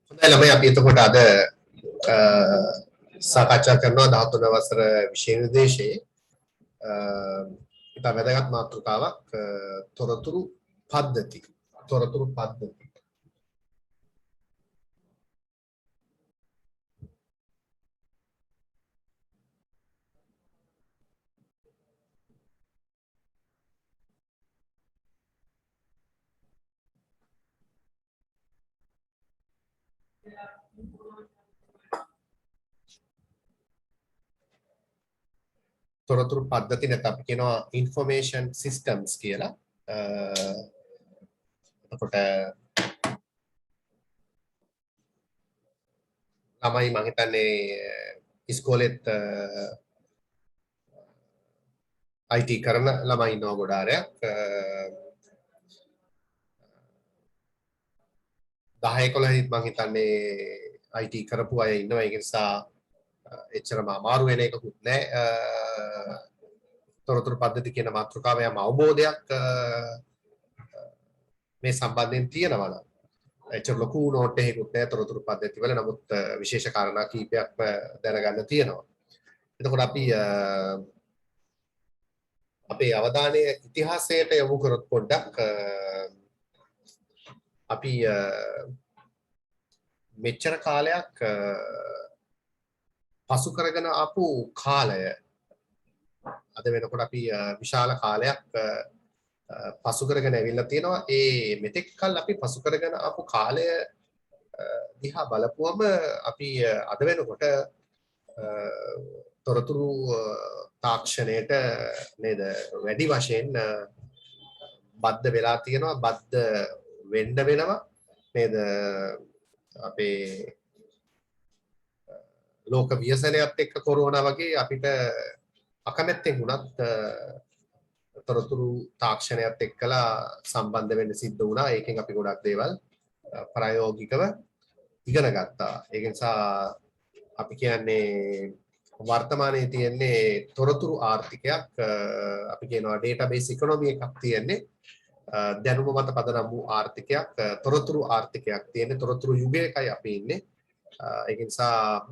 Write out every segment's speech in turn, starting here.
හොඳයි ළමයි අපි එතකොට අද සාකච්ඡා කරනවා 13 වසර විෂය නිර්දේශයේ ඉතා වැදගත් මාතෘකාවක් තොරතුරු පද්ධති. තොරතුරු පද්ධති. තොරතුරු පද්ධති නැත්නම් අපි කියනවා information systems කියලා. එතකොට ළමයි මම හිතන්නේ ඉස්කෝලේත් IT කරන ළමයි ඉන්නවා ගොඩාරයක්. 10 11 මම හිතන්නේ IT කරපු අය ඉන්නවා. ඒ නිසා එච්චරම අමාරු වෙන එකකුත් නැහැ. තොරතුරු පද්ධති කියන මාතෘකාව යම් අවබෝධයක් මේ සම්බන්ධයෙන් තියෙනවා නම් එච්චර ලොකු නෝට් එකකුත් නැහැ තොරතුරු පද්ධති වල. නමුත් විශේෂ කාරණා කීපයක්ම දැනගන්න තියෙනවා. එතකොට අපි අපේ අවධානය ඉතිහාසයට යොමු කරොත් පොඩ්ඩක් අපි මෙච්චර කාලයක් පසු කරගෙන ආපු කාලය අද වෙනකොට අපි විශාල කාලයක් පසු කරගෙන ඇවිල්ලා තියෙනවා. ඒ මෙතෙක් කල් අපි පසු කරගෙන ආපු කාලය දිහා බලපුවම අපි අද වෙනකොට තොරතුරු තාක්ෂණයට නේද වැඩි වශයෙන් බද්ධ වෙලා තියෙනවා. බද්ධ වෙන්න වෙනවා නේද අපේ ලෝක ව්‍යසනයත් එක්ක කොරෝනා වගේ අපිට අකමැත්තෙන් වුණත් තොරතුරු තාක්ෂණයත් එක්කලා සම්බන්ධ වෙන්න සිද්ධ වුණා. ඒකෙන් අපි ගොඩක් දේවල් ප්‍රායෝගිකව ඉගෙන ගත්තා. ඒක නිසා අපි කියන්නේ වර්තමානයේ තියෙන්නේ තොරතුරු ආර්ථිකයක්. අපි කියනවා database economy එකක් තියෙන්නේ. දැනුම මත පදනම් වූ ආර්ථිකයක්, තොරතුරු ආර්ථිකයක් තියෙන්නේ. තොරතුරු යුගයකයි අපි ඉන්නේ. ඒක නිසා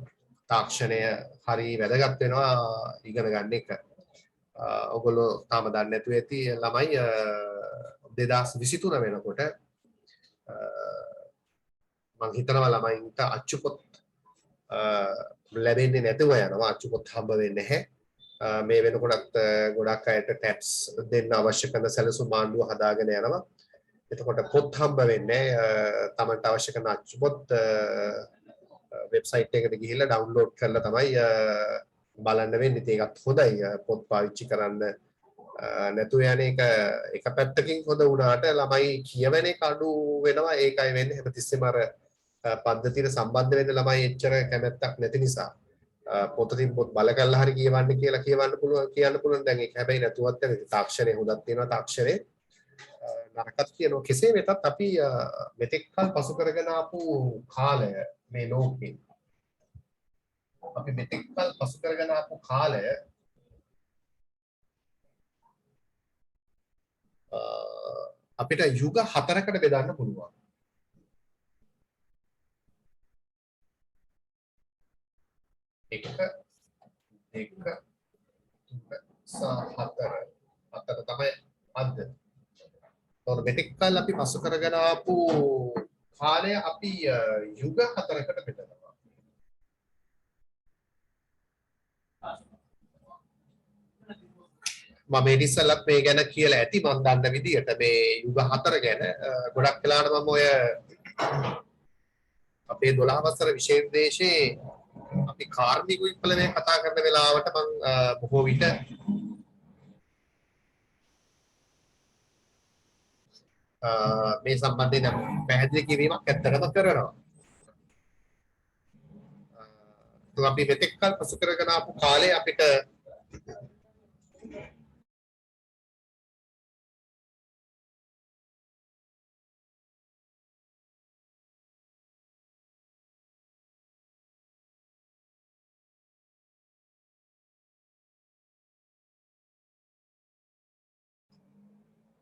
තාක්ෂණය හරි වැදගත් වෙනවා ඉගෙන ගන්න එක. ඔයගොල්ලෝ තාම දන්නේ නැතුව ඇති ළමයි 2023 වෙනකොට මම හිතනවා ළමයින්ට අච්චු පොත් ලැබෙන්නේ නැතුව යනවා. අච්චු පොත් හම්බ වෙන්නේ නැහැ. මේ වෙනකොටත් ගොඩක් අයට ටැබ්ස් දෙන්න අවශ්‍ය කරන සැලසුම් ආණ්ඩුව හදාගෙන යනවා. එතකොට පොත් හම්බ වෙන්නේ තමන්ට අවශ්‍ය කරන අච්චු පොත් වෙබ්සයිට් එකට ගිහිල්ලා ඩවුන්ලෝඩ් කරලා තමයි බලන්න වෙන්නේ. ඒකත් හොඳයි. පොත් පාවිච්චි කරන්න නැතු යන එක පැත්තකින් හොඳ වුණාට ළමයි කියවන එක අඩු වෙනවා. ඒකයි වෙන්නේ. හැමතිස්සෙම අර පද්ධතියට සම්බන්ධ වෙන්න ළමයි එච්චර කැමැත්තක් නැති නිසා පොතකින් පොත් බල කරලා හරි කියවන්න කියලා කියන්න පුළුවන්. දැන් ඒක හැබැයි නැතුවත් යන තාක්ෂණය හොදක් තියෙනවා. තාක්ෂණය නරකත් කියනවා. කෙසේ වෙතත් අපි මෙතෙක් කල් පසු කරගෙන ආපු කාලය මේ ලෝකේ අපි මෙතෙක් කල් පසු කරගෙන ආපු කාලය අපිට යුග 4කට බෙදන්න පුළුවන්. එක දෙක තුන සහ හතර. හතර තමයි අද. තොර මෙතෙක් කල් අපි පසු කරගෙන ආපු කාලය අපි යුග 4කට බෙදනවා. මම ඉතිසලත් මේ ගැන කියලා ඇති මම දන්න විදිහට මේ යුග 4 ගැන ගොඩක් වෙලාවට මම ඔය අපේ 12 වසර විෂය නිර්දේශයේ අපි කාර්මික විප්ලවය කතා කරන වෙලාවට මම බොහෝ විට මේ සම්බන්ධයෙන් පැහැදිලි කිරීමක් ඇත්තටම කරනවා. අපි මෙතෙක් කල් පසු කරගෙන ආපු කාලේ අපිට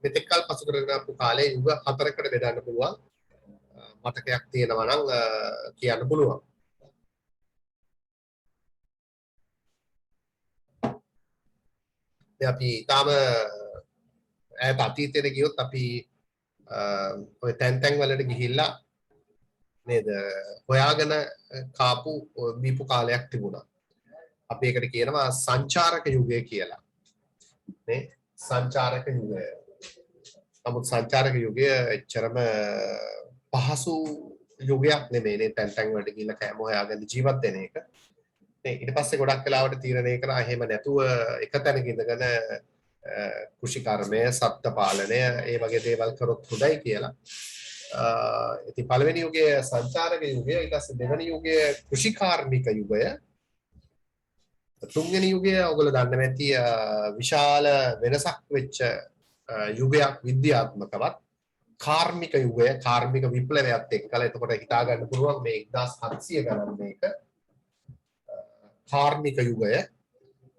මෙතෙක් කල් පසු කරගෙන ආපු කාලේ යුග 4කට බෙදන්න පුළුවන්. මතකයක් තියෙනවා නම් කියන්න පුළුවන්. අපි තාම ඈත අතීතයට ගියොත් අපි ඔය තැන් තැන් වලට ගිහිල්ලා නේද හොයාගෙන කාපු බීපු කාලයක් තිබුණා. අපි ඒකට කියනවා සංචාරක යුගය කියලා. නේ සංචාරක යුගය. නමුත් සංචාරක යුගය එච්චරම පහසු යුගයක් නෙමෙයි නේ තැන් තැන් වලට ගිහිල්ලා කෑම හොයාගෙන ජීවත් වෙන එක. නේ ඊට පස්සේ ගොඩක් වෙලාවට තීරණය කරා එහෙම නැතුව එක තැනක ඉඳගෙන කෘෂිකර්මය, සත්ත්ව පාලනය ඒ වගේ දේවල් කරොත් හොඳයි කියලා. ඉතින් පළවෙනි යුගයේ සංචාරක යුගය, ඊට පස්සේ දෙවෙනි යුගයේ කෘෂිකාර්මික යුගය, තුන්වෙනි යුගය ඔයගොල්ලෝ දන්න ඇති විශාල වෙනසක් වෙච්ච යුගයක් විද්‍යාත්මකවත් කාර්මික යුගය, කාර්මික විප්ලවයත් එක්කලා එතකොට හිතා ගන්න පුළුවන් මේ 1700 ගණන් මේක කාර්මික යුගය,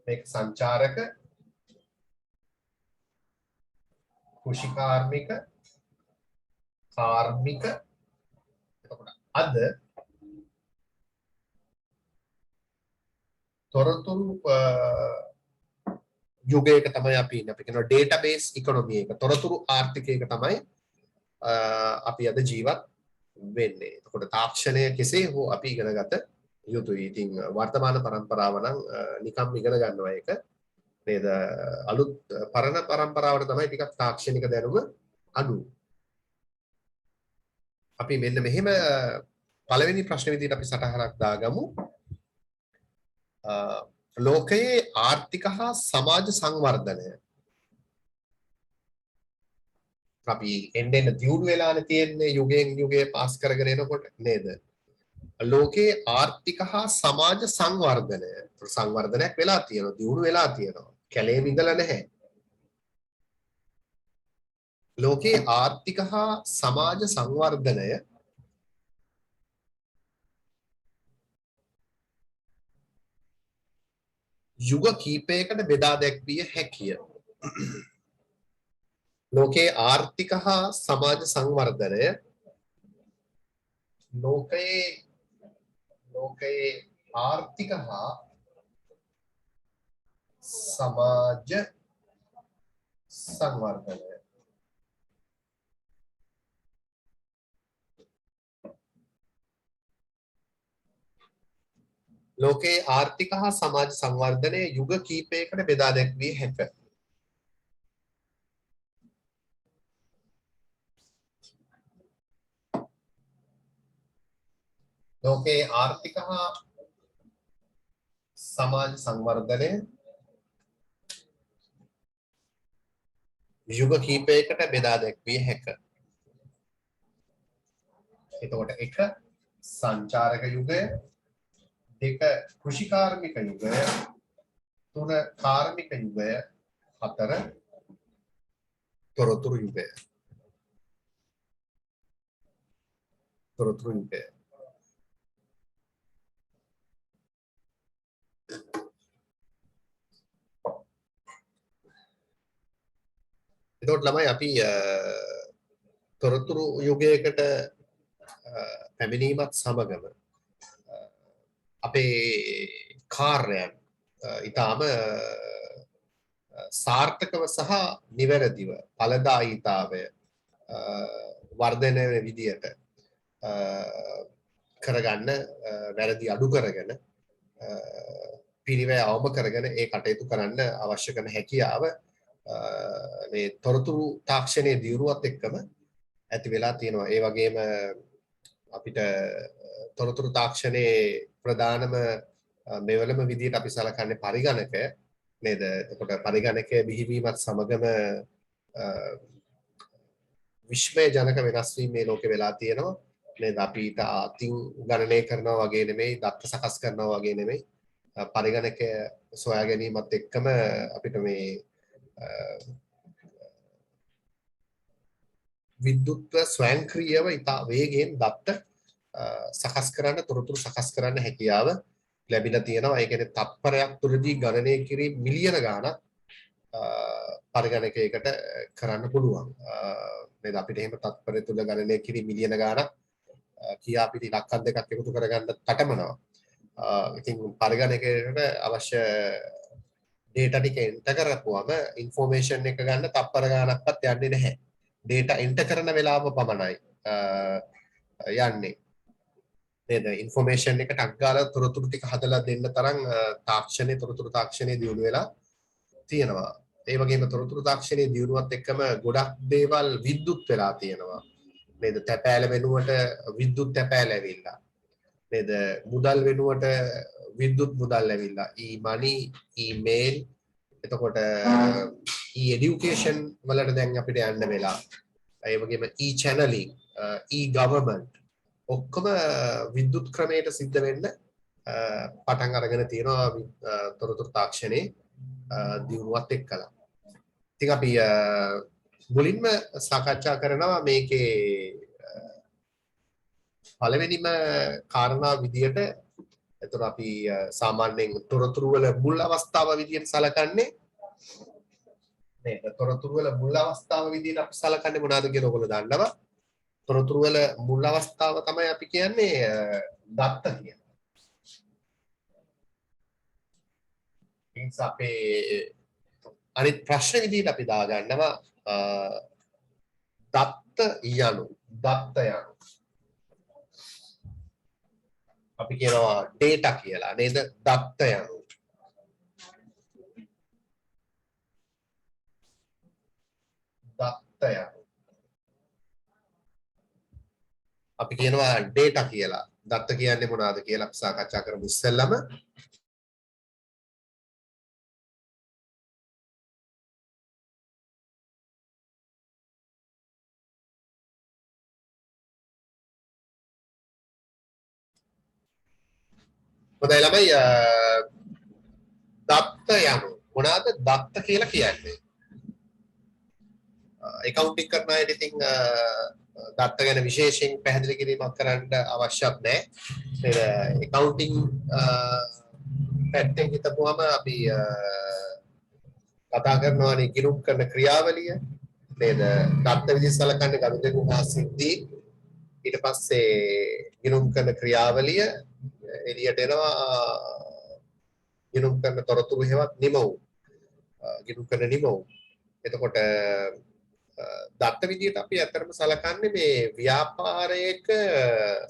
මේක සංචාරක, කෘෂිකාර්මික, කාර්මික. එතකොට අද තොරතුරු යුගයක තමයි අපි ඉන්නේ. අපි කියනවා ඩේටාබේස් ඉකොනොමි එක. තොරතුරු ආර්ථිකයක තමයි අපි අද ජීවත් වෙන්නේ. එතකොට තාක්ෂණය කෙසේ හෝ අපි ඉගෙන ගත යුතුයි. ඉතින් වර්තමාන පරම්පරාව නම් නිකම් ඉගෙන ගන්නවා ඒක. නේද? අලුත් පරණ පරම්පරාවට තමයි ටිකක් තාක්ෂණික දැනුම අඩු. අපි මෙන්න මෙහෙම පළවෙනි ප්‍රශ්න විදිහට අපි සටහනක් දාගමු. ලෝකයේ ආර්ථික හා සමාජ සංවර්ධනය. අපි එන්න දියුණු වෙලානේ තියෙන්නේ යුගයෙන් යුගයේ පාස් කරගෙන එනකොට නේද? ලෝකයේ ආර්ථික හා සමාජ සංවර්ධනය. සංවර්ධනයක් වෙලා තියෙනවා, දියුණු වෙලා තියෙනවා. කැලේම ඉඳලා නැහැ. ලෝකයේ ආර්ථික හා සමාජ සංවර්ධනය යුග කීපයකට බෙදා දැක්විය හැකිය. ලෝකයේ ආර්ථික හා සමාජ සංවර්ධනය ලෝකයේ ආර්ථික හා සමාජ සංවර්ධනය ලෝකයේ ආර්ථික හා සමාජ සංවර්ධනය යුග කීපයකට බෙදා දැක්විය හැකිය. ලෝකයේ ආර්ථික හා සමාජ සංවර්ධනය යුග කීපයකට බෙදා දැක්විය හැකිය. එතකොට 1 සංචාරක යුගය, 2 කෘෂිකාර්මික යුගය, 3 කාර්මික යුගය, 4 තොරතුරු යුගය. තොරතුරු යුගය. එතකොට ළමයි අපි තොරතුරු යුගයකට පැමිණීමත් සමගම අපේ කාර්යයන් ඊටාම සාර්ථකව සහ නිවැරදිව ඵලදායීතාවය වර්ධනය වෙන විදියට කරගන්න වැරදි අඩු කරගෙන පිරිවැය අවම කරගෙන ඒ කටයුතු කරන්න අවශ්‍ය කරන හැකියාව මේ තොරතුරු තාක්ෂණයේ දියුණුවත් එක්කම ඇති වෙලා තියෙනවා. ඒ වගේම අපිට තොරතුරු තාක්ෂණයේ ප්‍රධානම මෙවලම විදිහට අපි සලකන්නේ පරිගණකය නේද? එතකොට පරිගණකය බිහිවීමත් සමගම විශ්මය ජනක වෙනස් වීම මේ ලෝකේ වෙලා තියෙනවා නේද? අපි අතින් ගණනය කරනවා වගේ නෙමෙයි, දත්ත සකස් කරනවා වගේ නෙමෙයි. පරිගණකය සොයා ගැනීමත් එක්කම අපිට මේ විද්‍යුත් ස්වයංක්‍රීයව ඉතා වේගයෙන් දත්ත සකස් කරන්න, තොරතුරු සකස් කරන්න හැකියාව ලැබිලා තියෙනවා. ඒ කියන්නේ තත්පරයක් තුළදී ගණනය කිරීම මිලියන ගාණක් පරිගණකයකට කරන්න පුළුවන්. නේද? අපිට එහෙම තත්පරය තුළ ගණනය කිරීම මිලියන ගාණක් කියා පිට ඉලක්කම් දෙකක් එකතු කරගන්න තටමනවා. ඉතින් පරිගණකයට අවශ්‍ය data ටික එන්ටර් කරපුවම information එක ගන්න තප්පර ගානක්වත් යන්නේ නැහැ. data එන්ටර් කරන වෙලාව පමණයි යන්නේ. නේද? information එක ටක් ගාලා තොරතුරු ටික හදලා දෙන්න තරම් තාක්ෂණයේ තොරතුරු තාක්ෂණයේ දියුණු වෙලා තියෙනවා. ඒ වගේම තොරතුරු තාක්ෂණයේ දියුණුවත් එක්කම ගොඩක් දේවල් විද්‍යුත් වෙලා තියෙනවා. නේද? තැපෑල වෙනුවට විද්‍යුත් තැපෑල ඇවිල්ලා. නේද? මුදල් වෙනුවට විද්‍යුත් මුදල් ඇවිල්ලා. e-money, email, එතකොට e-education වලට දැන් අපිට යන්න වෙලා. ඒ වගේම e-channeling, e-government ඔක්කොම විද්‍යුත් ක්‍රමයට සිද්ධ වෙන්න පටන් අරගෙන තියෙනවා තොරතුරු තාක්ෂණයේ දියුණුවත් එක්කලා. ඉතින් අපි මුලින්ම සාකච්ඡා කරනවා මේකේ පළවෙනිම කාරණා විදියට එතකොට අපි සාමාන්‍යයෙන් තොරතුරු වල මුල් අවස්ථාව විදියට සලකන්නේ නේද? තොරතුරු වල මුල් අවස්ථාව විදියට අපි සලකන්නේ මොනවද කියලා ඔයගොල්ලෝ දන්නවා. තොරතුරු වල මුල් අවස්ථාව තමයි අපි කියන්නේ දත්ත කියන. ඉතින් අපේ අනිත් ප්‍රශ්න විදියට අපි දාගන්නවා දත්ත යනු අපි කියනවා data කියලා නේද? දත්ත යනු අපි කියනවා data කියලා. දත්ත කියන්නේ මොනවද කියලා අපි සාකච්ඡා කරමු ඉස්සෙල්ලම. හොඳයි ළමයි දත්ත යනු මොනවද දත්ත කියලා කියන්නේ? accounting කරන අයට ඉතින් දත්ත ගැන විශේෂයෙන් පැහැදිලි කිරීමක් කරන්න අවශ්‍යත් නැහැ. නේද? accounting පැත්තෙන් හිතපුවම අපි කතා කරනවානේ ගිණුම් කරන ක්‍රියාවලිය. නේද? දත්ත විදිහට සලකන්නේ ගනුදෙනු හා සිද්ධි. ඊට පස්සේ ගිණුම් කරන ක්‍රියාවලිය එළියට එනවා ගිණුම් කරන තොරතුරු හේවත් නිමවු. ගිණුම් කරන නිමවු. එතකොට දත්ත විදියට අපි අතරම සලකන්නේ මේ ව්‍යාපාරයක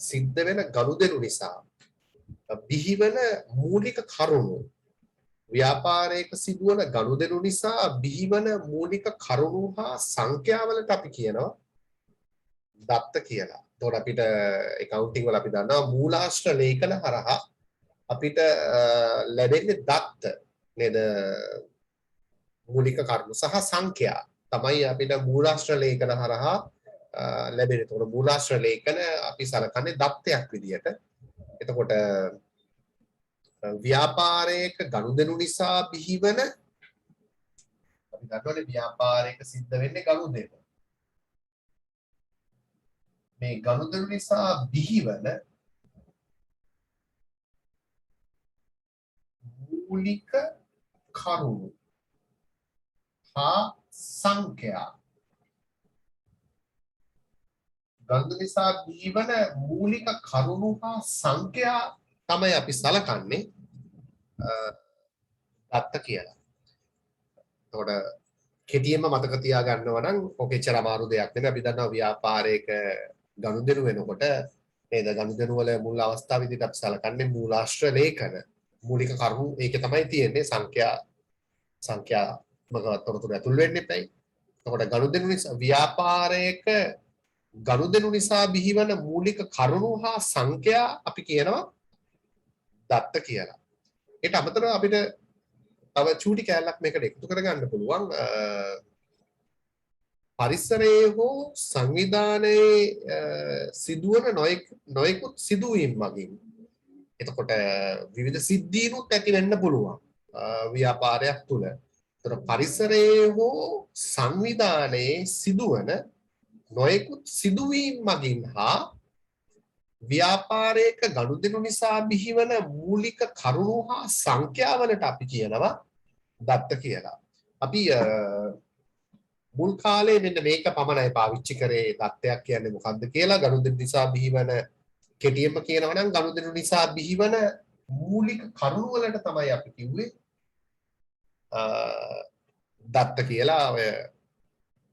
සිද්ධ වෙන ගනුදෙනු නිසා බිහිවන මූලික කරුණු ව්‍යාපාරයක සිදුවන ගනුදෙනු නිසා බිහිවන මූලික කරුණු හා සංඛ්‍යාවලට අපි කියනවා දත්ත කියලා. එතකොට අපිට accounting වල අපි දන්නවා මූලාශ්‍ර ලේඛන හරහා අපිට ලැබෙන්නේ දත්ත නේද? මූලික කරුණු සහ සංඛ්‍යා තමයි අපිට මූලාශ්‍ර ලේඛන හරහා ලැබෙන්නේ. එතකොට මූලාශ්‍ර ලේඛන අපි සලකන්නේ දත්තයක් විදියට. එතකොට ව්‍යාපාරයක ගනුදෙනු නිසා බිහිවන අපි දන්නවනේ ව්‍යාපාරයක සිද්ධ වෙන්නේ ගනුදෙනු. මේ ගනුදෙනු නිසා බිහිවන මූලික කරුණු හා සංඛ්‍යා ගනුදෙනු නිසා බිහිවන මූලික කරුණු හා සංඛ්‍යා තමයි අපි සලකන්නේ දත්ත කියලා. එතකොට කෙටියෙන්ම මතක තියාගන්නවා නම් ඔකෙච්චර අමාරු දෙයක් නෙමෙයි. අපි දන්නවා ව්‍යාපාරයක ගනුදෙනු වෙනකොට නේද? ගනුදෙනු වල මුල් අවස්ථාව විදිහට අපි සලකන්නේ මූලාශ්‍ර ලේඛන. මූලික කරුණු ඒකේ තමයි තියෙන්නේ. සංඛ්‍යාත්මක තොරතුරු ඇතුල් වෙන්න එපයි. එතකොට ගනුදෙනු නිසා ව්‍යාපාරයක ගනුදෙනු නිසා බිහිවන මූලික කරුණු හා සංඛ්‍යා අපි කියනවා දත්ත කියලා. ඒට අමතරව අපිට තව චූටි කැලලක් මේකට එකතු කරගන්න පුළුවන්. පරිසරයේ හෝ සංවිධානයේ සිදුවන නොයෙකුත් සිදුවීම් මගින් එතකොට විවිධ සිද්ධීනුත් ඇති වෙන්න පුළුවන් ව්‍යාපාරයක් තුළ. එතකොට පරිසරයේ හෝ සංවිධානයේ සිදුවන නොයෙකුත් සිදුවීම් මගින් හා ව්‍යාපාරයක ගනුදෙනු නිසා බිහිවන මූලික කරුණු හා සංඛ්‍යාවලට අපි කියනවා දත්ත කියලා. අපි මුල් කාලේ මෙන්න මේක පමණයි පාවිච්චි කරේ දත්තයක් කියන්නේ මොකක්ද කියලා. ගනුදෙනු නිසා බිහිවන කෙටියෙන්ම කියනවා නම් ගනුදෙනු නිසා බිහිවන මූලික කරුණු වලට තමයි අපි කිව්වේ දත්ත කියලා. ඔය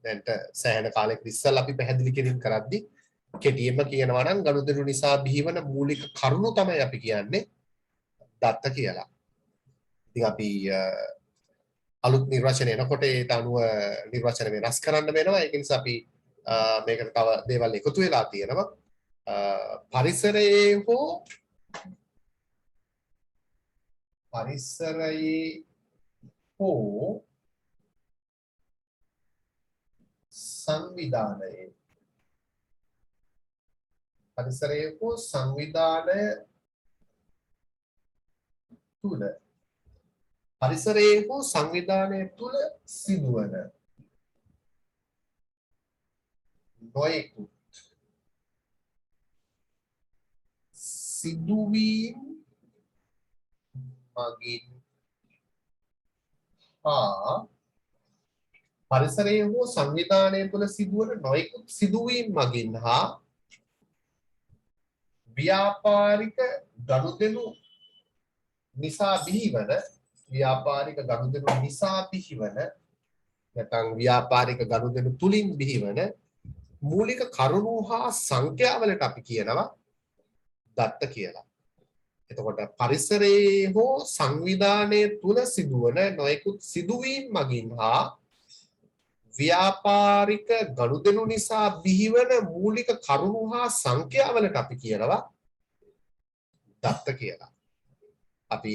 දැන්ට සෑහෙන කාලෙක ඉස්සෙල්ලා අපි පැහැදිලි කිරීම කරද්දී කෙටියෙන්ම කියනවා නම් ගනුදෙනු නිසා බිහිවන මූලික කරුණු තමයි අපි කියන්නේ දත්ත කියලා. ඉතින් අපි අලුත් නිර්වචන එනකොට ඒට අනුව නිර්වචන වෙනස් කරන්න වෙනවා. ඒක නිසා අපි මේකට තව දේවල් එකතු වෙලා තියෙනවා. පරිසරයේ හෝ සංවිධානයේ සංවිධානය තුල සිදුවන නොයෙකුත් සිදුවීම් මගින් පරිසරයේ හෝ සංවිධානය තුළ සිදුවන නොයෙකුත් සිදුවීම් මගින් හා ව්‍යාපාරික ගනුදෙනු නිසා බිහිවන නැත්නම් ව්‍යාපාරික ගනුදෙනු තුලින් බිහිවන මූලික කරුණු හා සංඛ්‍යාවලට අපි කියනවා දත්ත කියලා. එතකොට පරිසරයේ හෝ සංවිධානයේ තුල සිදුවන නොයෙකුත් සිදුවීම් මගින් හා ව්‍යාපාරික ගනුදෙනු නිසා බිහිවන මූලික කරුණු හා සංඛ්‍යාවලට අපි කියනවා දත්ත කියලා. අපි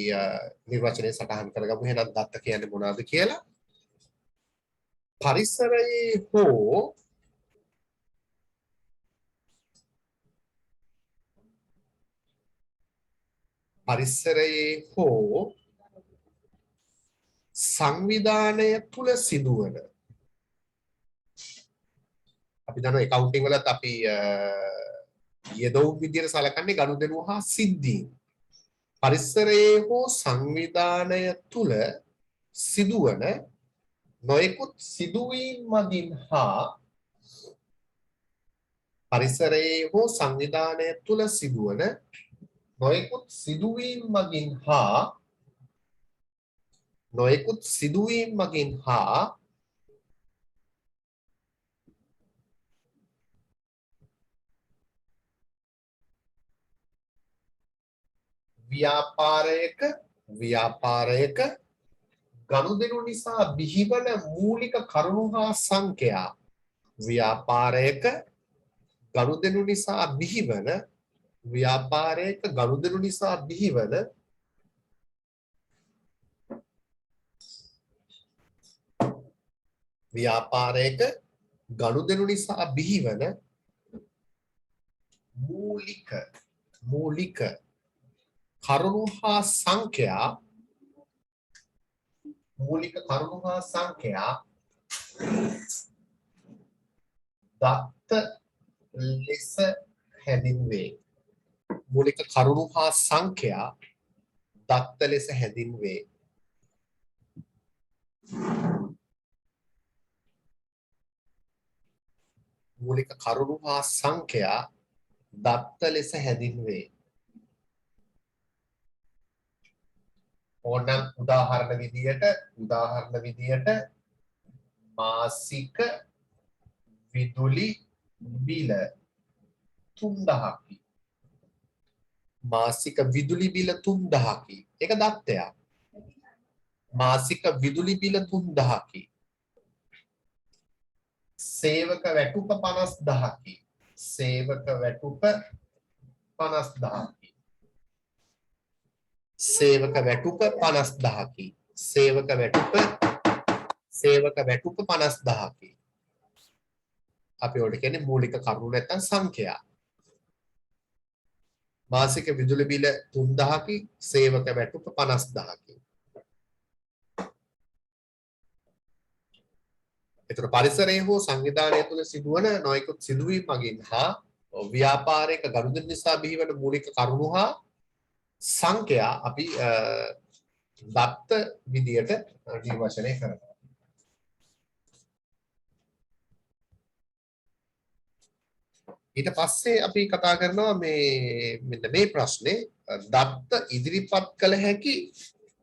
නිර්වචනයේ සටහන් කරගමු එහෙනම් දත්ත කියන්නේ මොනවද කියලා. පරිසරයේ හෝ සංවිධානය තුල සිදුවන, අපි දන්නවා accounting වලත් අපි යෙදවුම් විදියට සලකන්නේ ගනුදෙනුව හා සිද්ධීන්. පරිසරයේ හෝ සංවිධානය තුල සිදුවන නොයෙකුත් සිදුවීම් මගින් හා පරිසරයේ හෝ සංවිධානය තුල සිදුවන නොයෙකුත් සිදුවීම් මගින් හා ව්‍යාපාරයක ගනුදෙනු නිසා බිහිවන මූලික කරුණු හා සංඛ්‍යා. ව්‍යාපාරයක ගනුදෙනු නිසා බිහිවන මූලික කරුණු හා සංඛ්‍යා දත්ත ලෙස හැඳින්වේ. මූලික කරුණු හා සංඛ්‍යා දත්ත ලෙස හැඳින්වේ. මූලික කරුණු හා සංඛ්‍යා දත්ත ලෙස හැඳින්වේ. ඕනම් උදාහරණ විදියට මාසික විදුලි බිල 3000කි. මාසික විදුලි බිල 3000කි. ඒක දත්තයක්. මාසික විදුලි බිල 3000කි. සේවක වැටුප 50000කි. සේවක වැටුප 50000කි. සේවක වැටුප 50000කි. සේවක වැටුප 50000කි. අපි ඔකට කියන්නේ මූලික කරුණු නැත්නම් සංඛ්‍යා. මාසික විදුලි බිල 3000කි. සේවක වැටුප 50000කි. ඒතර පරිසරයේ හෝ සංවිධානය තුළ සිදුවන නොයෙකුත් සිදුවීම් මගින් හා ව්‍යාපාරික ගනුදෙනු නිසා බිහිවන මූලික කරුණු හා සංඛ්‍යා අපි දත්ත විදියට නිර්වචනය කරනවා. ඊට පස්සේ අපි කතා කරනවා මෙන්න මේ ප්‍රශ්නේ දත්ත ඉදිරිපත් කළ හැකි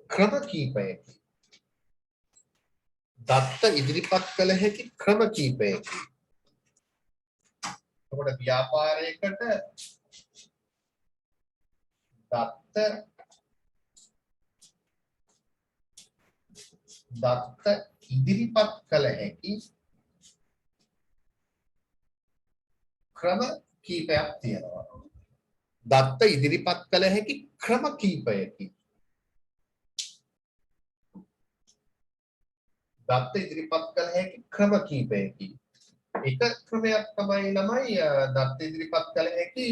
ක්‍රම කීපයකි. දත්ත ඉදිරිපත් කළ හැකි ක්‍රම කීපයකි. එතකොට ව්‍යාපාරයකට දත්ත ඉදිරිපත් කළ හැකි ක්‍රම කීපයක් තියෙනවා. දත්ත ඉදිරිපත් කළ හැකි ක්‍රම කීපයකි. දත්ත ඉදිරිපත් කළ හැකි ක්‍රම කීපයකි. එක ක්‍රමයක් තමයි දත්ත ඉදිරිපත් කළ හැකි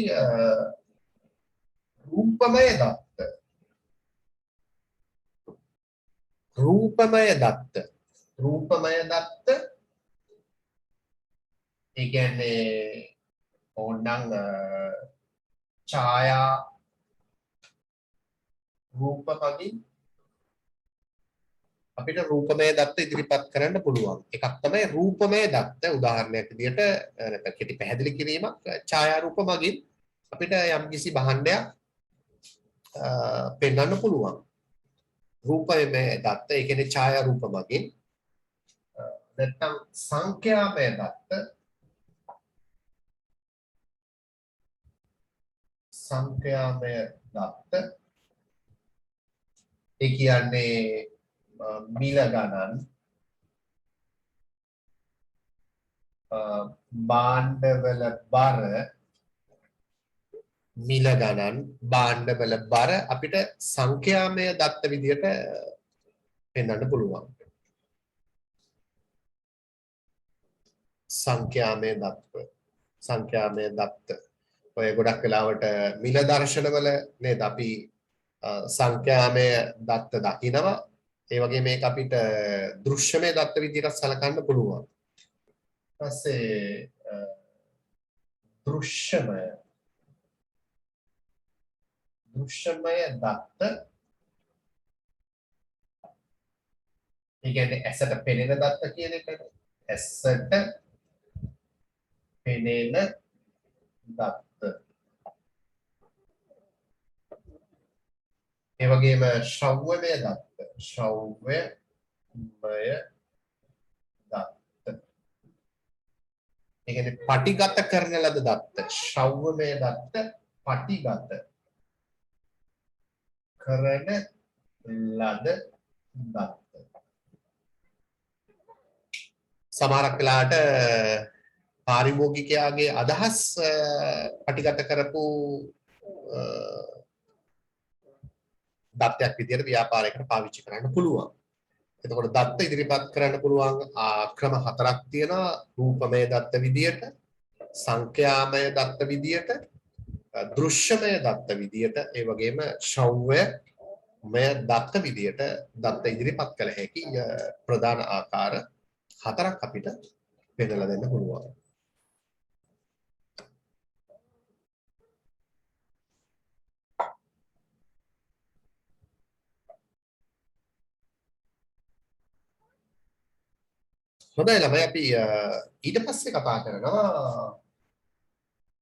රූපමය දත්ත. රූපමය දත්ත. රූපමය දත්ත ඒ කියන්නේ ඕනනම් ඡායා රූප මගින් අපිට රූපමය දත්ත ඉදිරිපත් කරන්න පුළුවන්. එකක් තමයි රූපමය දත්ත. උදාහරණයක් විදිහට නැත්නම් කෙටි පැහැදිලි කිරීමක් ඡායා රූප මගින් අපිට යම්කිසි භාණ්ඩයක් පෙන්වන්න පුළුවන්. රූපමය දත්ත ඒ කියන්නේ ඡායා රූප මගින් නැත්නම් සංඛ්‍යාමය දත්ත සංඛ්‍යාමය දත්ත ඒ කියන්නේ මිල ගණන් භාණ්ඩවල බර මිල ගණන් භාණ්ඩවල බර අපිට සංඛ්‍යාමය දත්ත විදියට පෙන්වන්න පුළුවන්. සංඛ්‍යාමය දත්ත ඔය ගොඩක් වෙලාවට මිල දර්ශනවල නේද අපි සංඛ්‍යාමය දත්ත දකිනවා. ඒ වගේ මේක අපිට දෘශ්‍යමය දත්ත විදිහට සලකන්න පුළුවන්. ඊපස්සේ දෘශ්‍යමය දත්ත ඒ කියන්නේ ඇසට පෙනෙන දත්ත කියන එක. ඇසට පෙනෙන දත්ත. ඒ වගේම ශ්‍රව්‍යමය දත්ත. ශ්‍රව්‍යමය දත්ත. ඒ කියන්නේ පටිගත කරන ලද දත්ත. ශ්‍රව්‍යමය දත්ත පටිගත කරන ලද දත්ත. සමහරක් වෙලාවට පාරිභෝගිකයාගේ අදහස් පටිගත කරපු දත්තයක් විදිහට ව්‍යාපාරයකට පාවිච්චි කරන්න පුළුවන්. එතකොට දත්ත ඉදිරිපත් කරන්න පුළුවන් ක්‍රම හතරක් තියෙනවා. රූපමය දත්ත විදිහට, සංඛ්‍යාමය දත්ත විදිහට, දෘශ්‍යමය දත්ත විදිහට, ඒ වගේම ශ්‍රව්‍යමය දත්ත විදිහට දත්ත ඉදිරිපත් කළ හැකි ප්‍රධාන ආකාර හතරක් අපිට පෙන්නලා දෙන්න පුළුවන්. හොඳයි ළමයි අපි ඊට පස්සේ කතා කරනවා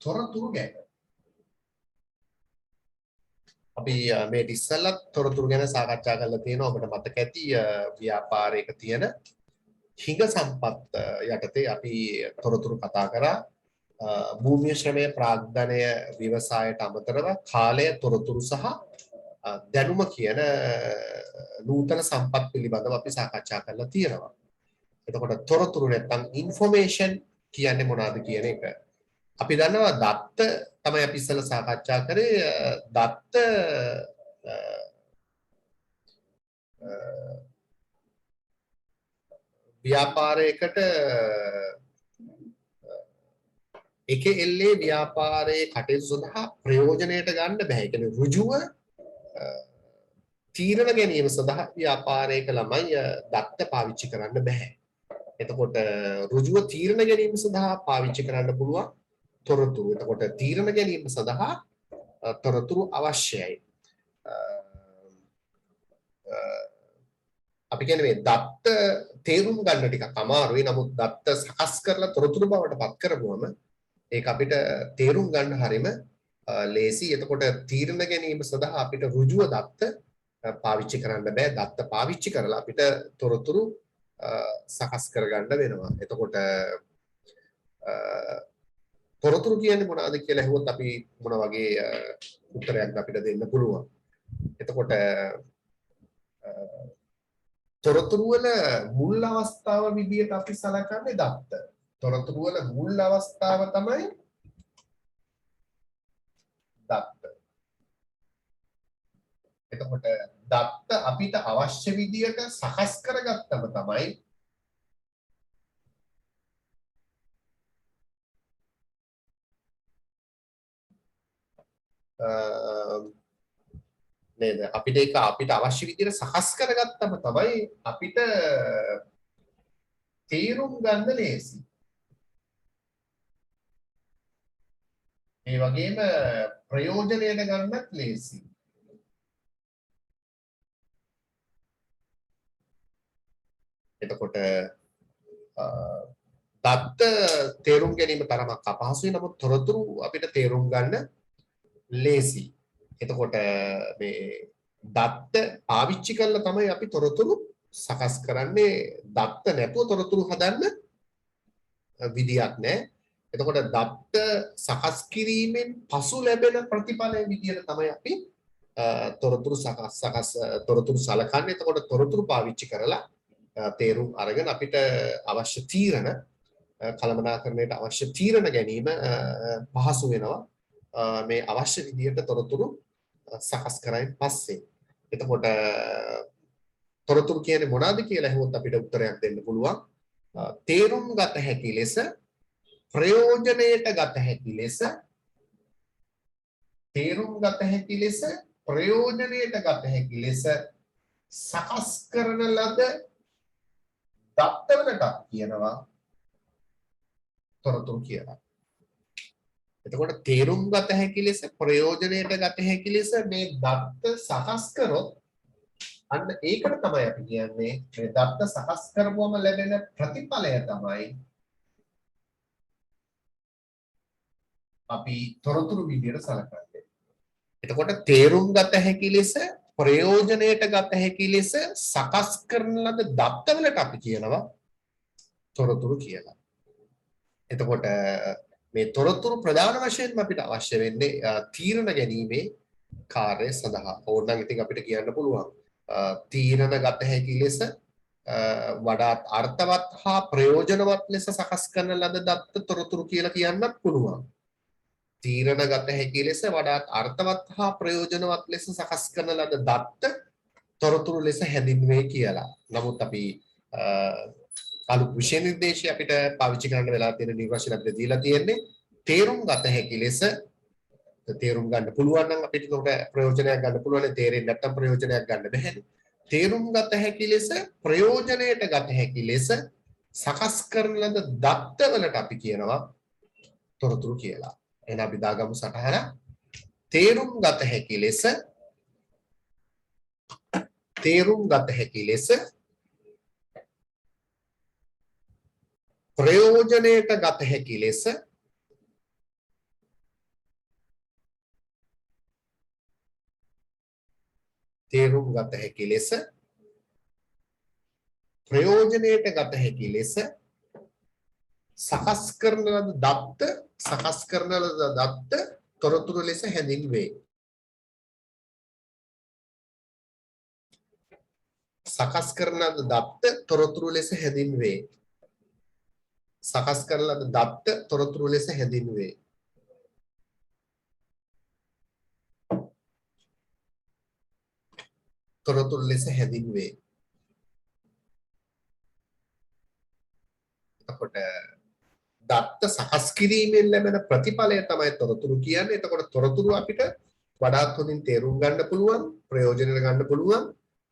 තොරතුරු ගැන. අපි මේ ඉස්සෙල්ලා තොරතුරු ගැන සාකච්ඡා කරලා තියෙනවා. ඔබට මතක ඇති ව්‍යාපාරයක තියෙන හිඟ සම්පත් යටතේ අපි තොරතුරු කතා කරා. භූමිය ශ්‍රමය ප්‍රාග්ධනය ව්‍යවසායයට අමතරව කාලය තොරතුරු සහ දැනුම කියන නූතන සම්පත් පිළිබඳව අපි සාකච්ඡා කරලා තියෙනවා. එතකොට තොරතුරු නැත්නම් ইনফরমේෂන් කියන්නේ මොනවද කියන එක. අපි දන්නවා දත්ත තමයි අපි ඉස්සෙල්ලා සාකච්ඡා කරේ. දත්ත ව්‍යාපාරයකට එක එල්ලේ ව්‍යාපාරයේ කටයුතු සඳහා ප්‍රයෝජනයට ගන්න බෑ. ඒ කියන්නේ ඍජුව තීරණ ගැනීම සඳහා ව්‍යාපාරයක ළමයි දත්ත පාවිච්චි කරන්න බෑ. එතකොට ඍජුව තීරණ ගැනීම සඳහා පාවිච්චි කරන්න පුළුවන් තොරතුරු. එතකොට තීරණ ගැනීම සඳහා තොරතුරු අවශ්‍යයි. අපි කියන්නේ මේ දත්ත තේරුම් ගන්න ටිකක් අමාරුයි. නමුත් දත්ත සකස් කරලා තොරතුරු බවට පත් කරගුවම ඒක අපිට තේරුම් ගන්න හරියම ලේසි. එතකොට තීරණ ගැනීම සඳහා අපිට ඍජුව දත්ත පාවිච්චි කරන්න බෑ. දත්ත පාවිච්චි කරලා අපිට තොරතුරු සකස් කරගන්න වෙනවා. එතකොට තොරතුරු කියන්නේ මොනවද කියලා අහුවොත් අපි මොන වගේ උත්තරයක් අපිට දෙන්න පුළුවන්. එතකොට තොරතුරු වල මුල් අවස්ථාව විදියට අපි සලකන්නේ දත්ත. තොරතුරු වල මුල් අවස්ථාව තමයි දත්ත. එතකොට දත්ත අපිට අවශ්‍ය විදියට සකස් කරගත්තම තමයි නේද? අපිට ඒක අපිට අවශ්‍ය විදියට සකස් කරගත්තම තමයි අපිට තේරුම් ගන්න ලේසි. ඒ වගේම ප්‍රයෝජනයට ගන්නත් ලේසි. එතකොට දත්ත තේරුම් ගැනීම තරමක් අපහසුයි. නමුත් තොරතුරු අපිට තේරුම් ගන්න ලේසි. එතකොට මේ දත්ත පාවිච්චි කරලා තමයි අපි තොරතුරු සකස් කරන්නේ. දත්ත නැතුව තොරතුරු හදන්න විදියක් නැහැ. එතකොට දත්ත සකස් කිරීමෙන් පසු ලැබෙන ප්‍රතිඵලයේ විදියට තමයි අපි තොරතුරු තොරතුරු සලකන්නේ. එතකොට තොරතුරු පාවිච්චි කරලා තේරුම් අරගෙන අපිට අවශ්‍ය තීරණ කළමනාකරණයට අවශ්‍ය තීරණ ගැනීම පහසු වෙනවා. මේ අවශ්‍ය විදියට තොරතුරු සකස් කරයින් පස්සේ. එතකොට තොරතුරු කියන්නේ මොනවද කියලා අහුවොත් අපිට උත්තරයක් දෙන්න පුළුවන්. තේරුම් ගත හැකි ලෙස, ප්‍රයෝජනයට ගත හැකි ලෙස, තේරුම් ගත හැකි ලෙස, ප්‍රයෝජනයට ගත හැකි ලෙස සකස් කරන ලද දත්තවලට කියනවා තොරතුරු කියලා. එතකොට තේරුම් ගත හැකි ලෙස, ප්‍රයෝජනයට ගත හැකි ලෙස මේ දත්ත සකස් කරොත් අන්න ඒකට තමයි අපි කියන්නේ මේ දත්ත සකස් කරපුවම ලැබෙන ප්‍රතිඵලය තමයි අපි තොරතුරු විදියට සලකන්නේ. එතකොට තේරුම් ගත හැකි ලෙස, ප්‍රයෝජනයට ගත හැකි ලෙස සකස් කරන ලද දත්තවලට අපි කියනවා තොරතුරු කියලා. එතකොට මේ තොරතුරු ප්‍රධාන වශයෙන්ම අපිට අවශ්‍ය වෙන්නේ තීරණ ගැනීමේ කාර්යය සඳහා. ඕනනම් ඉතින් අපිට කියන්න පුළුවන් තීරණ ගත හැකි ලෙස වඩාත් අර්ථවත් හා ප්‍රයෝජනවත් ලෙස සකස් කරන ලද දත්ත තොරතුරු කියලා කියන්නත් පුළුවන්. තීරණ ගත හැකි ලෙස වඩාත් අර්ථවත් හා ප්‍රයෝජනවත් ලෙස සකස් කරන ලද දත්ත තොරතුරු ලෙස හැඳින්වේ කියලා. නමුත් අපි අලුත් විෂය නිර්දේශය අපිට පාවිච්චි කරන්න වෙලා තියෙන නිර්වචන අපිට දීලා තියෙන්නේ තේරුම් ගත හැකි ලෙස. තේරුම් ගන්න පුළුවන් නම් අපිට උකට ප්‍රයෝජනයක් ගන්න පුළුවන්. තේරෙන්නේ නැත්නම් ප්‍රයෝජනයක් ගන්න බැහැ. තේරුම් ගත හැකි ලෙස, ප්‍රයෝජනයට ගත හැකි ලෙස සකස් කරන ලද දත්තවලට අපි කියනවා තොරතුරු කියලා. එහෙනම් අපි දාගමු සටහන. තේරුම් ගත හැකි ලෙස, තේරුම් ගත හැකි ලෙස, ප්‍රයෝජනයට ගත හැකි ලෙස තේරුම් ගත හැකි ලෙස, ප්‍රයෝජනයට ගත හැකි ලෙස සකස් කරන ලද දත්ත තොරතුරු ලෙස හැඳින්වේ. සකස් කරන ලද දත්ත තොරතුරු ලෙස හැඳින්වේ. සකස් කරන ලද දත්ත තොරතුරු ලෙස හැඳින්වේ. තොරතුරු ලෙස හැඳින්වේ. එතකොට දත්ත සකස් කිරීමෙන් ලැබෙන ප්‍රතිඵලය තමයි තොරතුරු කියන්නේ. එතකොට තොරතුරු අපිට වඩාත් හොඳින් තේරුම් ගන්න පුළුවන්, ප්‍රයෝජනෙට ගන්න පුළුවන්.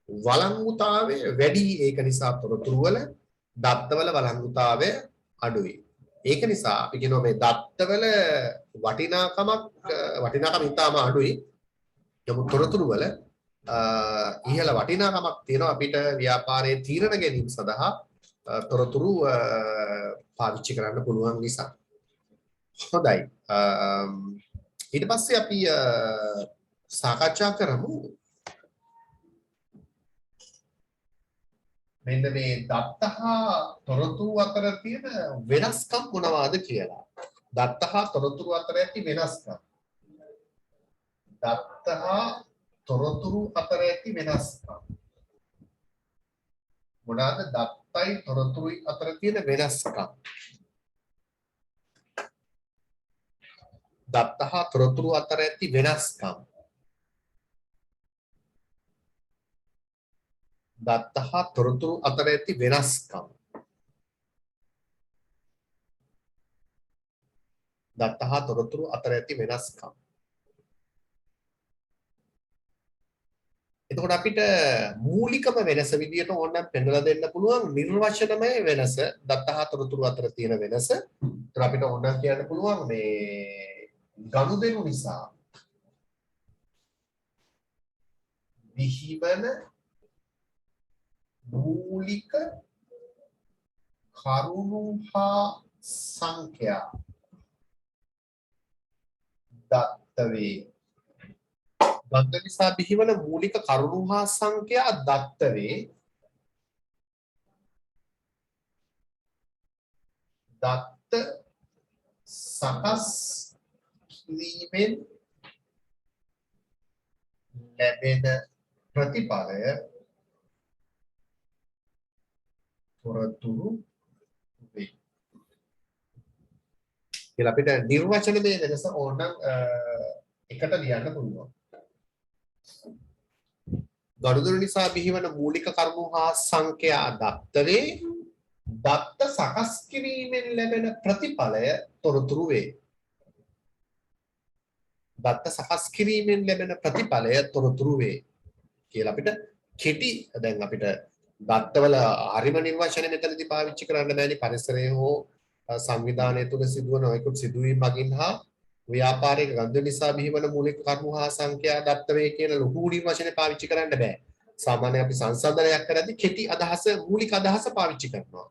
වළංගුතාවය වැඩි. ඒක නිසා තොරතුරු වල දත්තවල වළංගුතාවය අඩුයි. ඒක නිසා අපි කියනවා මේ දත්තවල වටිනාකම ඉතාම අඩුයි. නමුත් තොරතුරු වල ඉහළ වටිනාකමක් තියෙනවා අපිට ව්‍යාපාරයේ තීරණ ගැනීම සඳහා තොරතුරු පාවිච්චි කරන්න පුළුවන් නිසා. හොඳයි. ඊට පස්සේ අපි සාකච්ඡා කරමු මෙන්න මේ දත්ත හා තොරතුරු අතර තියෙන වෙනස්කම් මොනවාද කියලා. දත්ත හා තොරතුරු අතර ඇති වෙනස්කම්. දත්ත හා තොරතුරු අතර ඇති වෙනස්කම්. මොනවාද දත්තයි තොරතුරුයි අතර තියෙන වෙනස්කම්? දත්ත හා තොරතුරු අතර ඇති වෙනස්කම්. දත්ත හා තොරතුරු අතර ඇති වෙනස්කම්. දත්ත හා තොරතුරු අතර ඇති වෙනස්කම්. එතකොට අපිට මූලිකම වෙනස විදියට ඕනනම් පෙන්නලා දෙන්න පුළුවන් නිර්වචනමය වෙනස දත්ත හා තොරතුරු අතර තියෙන වෙනස. ඒතර අපිට ඕනනම් කියන්න පුළුවන් මේ ගනුදෙනු නිසා විහිවන මූලික කරුණු හා සංඛ්‍යා දත්ත වේ. දත්ත නිසා බිහිවන මූලික කරුණු හා සංඛ්‍යා දත්ත වේ. දත්ත සකස් කිරීමෙන් ලැබෙන ප්‍රතිඵලය තොරතුරු වේ. කියලා අපිට නිර්වචනයේ වෙනස ඕනනම් එකට ලියන්න පුළුවන්. ගනුදෙනු නිසා බිහිවන මූලික කරුණු හා සංඛ්‍යා දත්ත වේ. දත්ත සකස් කිරීමෙන් ලැබෙන ප්‍රතිඵලය තොරතුරු වේ. දත්ත සකස් කිරීමෙන් ලැබෙන ප්‍රතිඵලය තොරතුරු වේ කියලා අපිට කෙටි දැන් අපිට දත්තවල හරිම නිර්වචන මෙතනදී පාවිච්චි කරන්න බෑනේ පරිසරයේ හෝ සංවිධානය තුළ සිදුවන නොයෙකුත් සිදුවීම් මගින් හා ව්‍යාපාරික ගනුදෙනු නිසා බිහිවන මූලික කරුණු හා සංඛ්‍යා දත්ත වේ කියන ලොකු නිර්වචන පාවිච්චි කරන්න බෑ. සාමාන්‍යයෙන් අපි සංසන්දනයක් කරද්දී කෙටි අදහස මූලික අදහස පාවිච්චි කරනවා.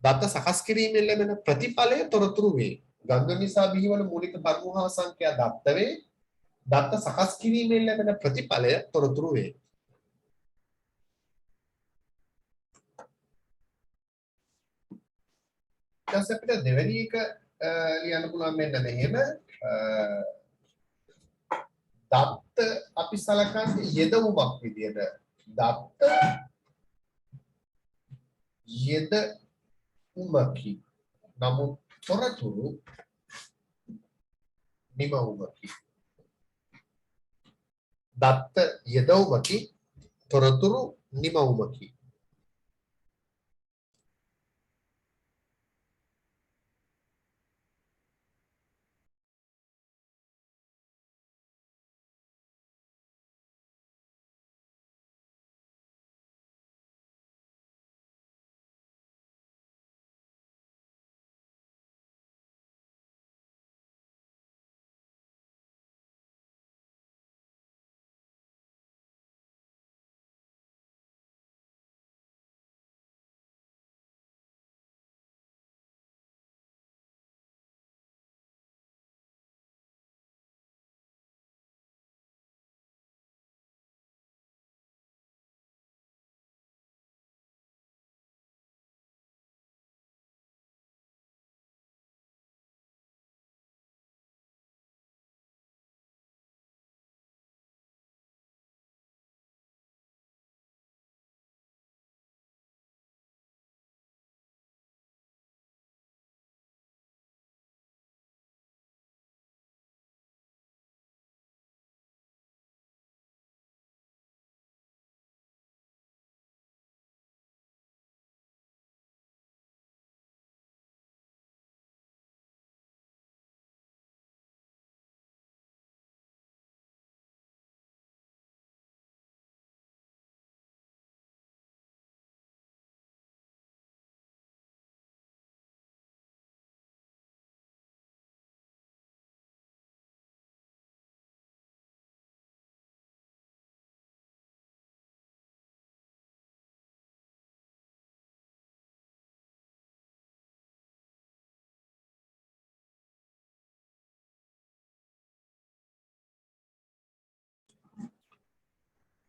දත්ත සකස් කිරීමෙන් ලැබෙන ප්‍රතිඵලය තොරතුරු වේ. ගනුදෙනු නිසා බිහිවන මූලික කරුණු හා සංඛ්‍යා දත්ත වේ. දත්ත සකස් කිරීමෙන් ලැබෙන ප්‍රතිඵලය තොරතුරු වේ. ඊට අපිට දෙවෙනි එක ලියන්න පුළුවන් මෙන්න මෙහෙම දත්ත අපි සලකන්නේ යෙදවුමක් විදියට. දත්ත යෙදවුමකි. නමුත් තොරතුරු නිමවුමකි. දත්ත යෙදවුමකි තොරතුරු නිමවුමකි.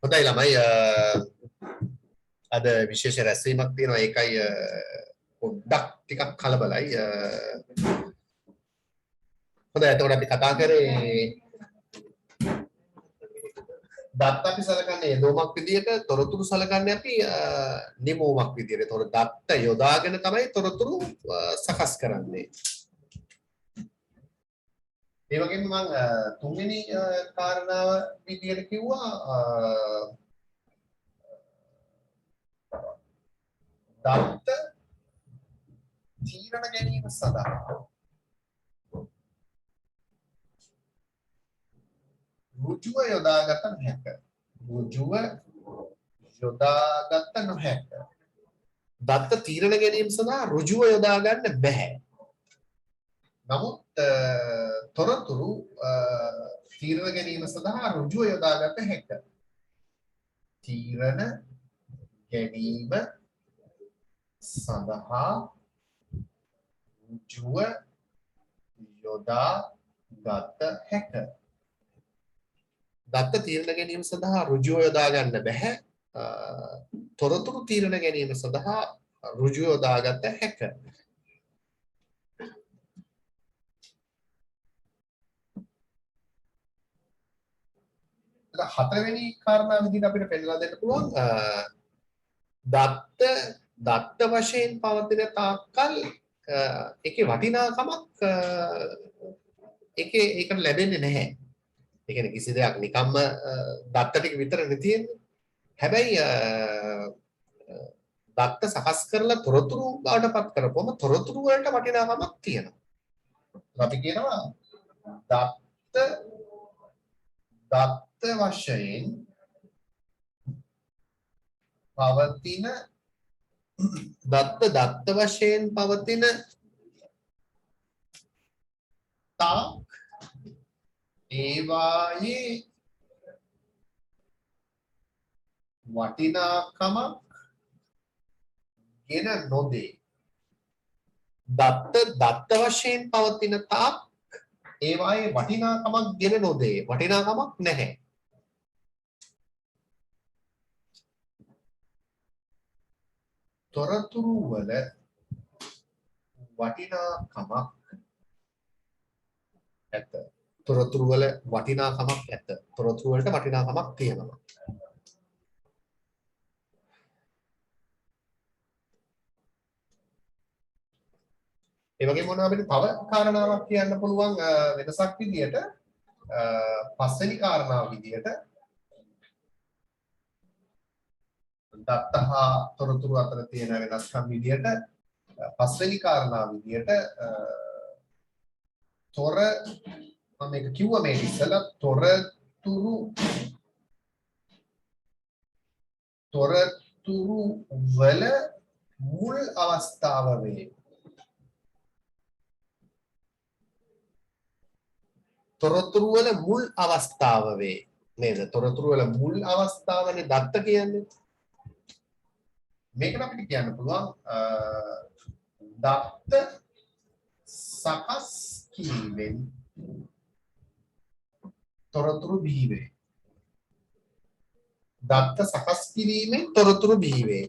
හොඳයි ළමයි අද විශේෂ රැස්වීමක් තියෙනවා ඒකයි පොඩ්ඩක් ටිකක් කලබලයි හොඳයි එතකොට අපි කතා කරේ දත්ත අපි සලකන්නේ යොදවමක් විදියට තොරතුරු සලකන්නේ අපි නිමවමක් විදියට. එතකොට දත්ත යොදාගෙන තමයි තොරතුරු සකස් කරන්නේ. ඒ වගේම මම තුන්වෙනි කාරණාව විදියට කිව්වා දත්ත තීරණ ගැනීම සඳහා රුජුව යොදාගත නොහැක. රුජුව යොදාගත නොහැක. දත්ත තීරණ ගැනීම සඳහා රුජුව යොදා ගන්න බෑ. නමුත් තොරතුරු තීරණ ගැනීම සඳහා රුජුව යොදාගත හැක. තීරණ ගැනීම සඳහා රුජුව යොදාගත හැක. දත්ත තීරණ ගැනීම සඳහා රුජුව යොදා ගන්න බෑ. තොරතුරු තීරණ ගැනීම සඳහා රුජුව යොදාගත හැක. හතරවෙනි කාරණාව විදිහට අපිට පෙන්නලා දෙන්න පුළුවන් දත්ත වශයෙන් පවතින තාක්කල් ඒකේ වටිනාකමක් ඒකට ලැබෙන්නේ නැහැ. ඒ කියන්නේ කිසි දෙයක් නිකම්ම දත්ත ටික විතරනේ තියෙන්නේ. හැබැයි දත්ත සකස් කරලා තොරතුරු බවටපත් කරපුවම තොරතුරු වලට වටිනාකමක් තියෙනවා. අපි කියනවා දත්ත වශයෙන් පවතින දත්ත වශයෙන් පවතින තාක් ඒවායේ වටිනාකමක් ගෙන නොදේ. දත්ත වශයෙන් පවතින තාක් ඒවායේ වටිනාකමක් ගෙන නොදේ. වටිනාකමක් නැහැ. තොරතුරු වල වටිනාකමක් ඇත. තොරතුරු වල වටිනාකමක් ඇත. තොරතුරු වලට වටිනාකමක් තියෙනවා. ඒ වගේම මොනවා අපිට තව කාරණාවක් කියන්න පුළුවන් වෙනසක් විදියට පස්වෙනි කාරණාව විදියට දත්ත හා තොරතුරු අතර තියෙන වෙනස්කම් විදියට පස්වෙනි කාරණාව විදියට මම මේක කිව්වා මේ ඉස්සෙල්ලා තොරතුරු වල මුල් අවස්ථාව වේ. තොරතුරු වල මුල් අවස්ථාව වේ නේද? තොරතුරු වල මුල් අවස්ථාවනේ දත්ත කියන්නේ. මේකට අපිට කියන්න පුළුවන් දත්ත සකස් කිරීමෙන් තොරතුරු බිහි වේ. දත්ත සකස් කිරීමෙන් තොරතුරු බිහි වේ.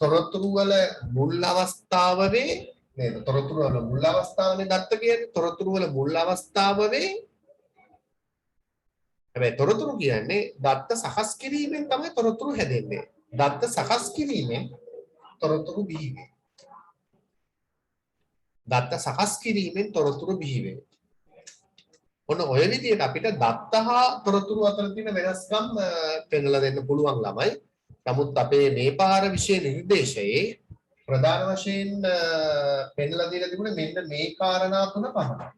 තොරතුරු වල මුල් අවස්ථාව වේ නේද? තොරතුරු වල මුල් අවස්ථාවනේ දත්ත කියන්නේ. තොරතුරු වල මුල් අවස්ථාව වේ. හැබැයි තොරතුරු කියන්නේ දත්ත සකස් කිරීමෙන් තමයි තොරතුරු හැදෙන්නේ. දත්ත සකස් කිරීමෙන් තොරතුරු බිහි වේ. දත්ත සකස් කිරීමෙන් තොරතුරු බිහි වේ. ඔන්න ඔය විදිහට අපිට දත්ත හා තොරතුරු අතර තියෙන වෙනස්කම් පෙන්නලා දෙන්න පුළුවන් ළමයි. නමුත් අපේ මේ පාර විෂය නිර්දේශයේ ප්‍රධාන වශයෙන් පෙන්නලා දීලා තිබුණේ මෙන්න මේ කාරණා තුන පමණයි.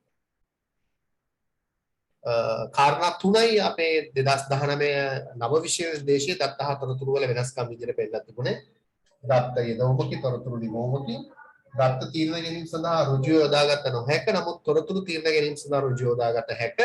කාරණා තුනයි අපේ 2019 නව විෂය නිර්දේශයේ දත්ත හා තොරතුරු වල වෙනස්කම් විදිහට පෙන්නලා තිබුණේ. දත්ත යොදවමකි තොරතුරු නිමවමකි. දත්ත තීරණ ගැනීම සඳහා රුජුව යොදාගත නොහැක. නමුත් තොරතුරු තීරණ ගැනීම සඳහා රුජුව යොදාගත හැක.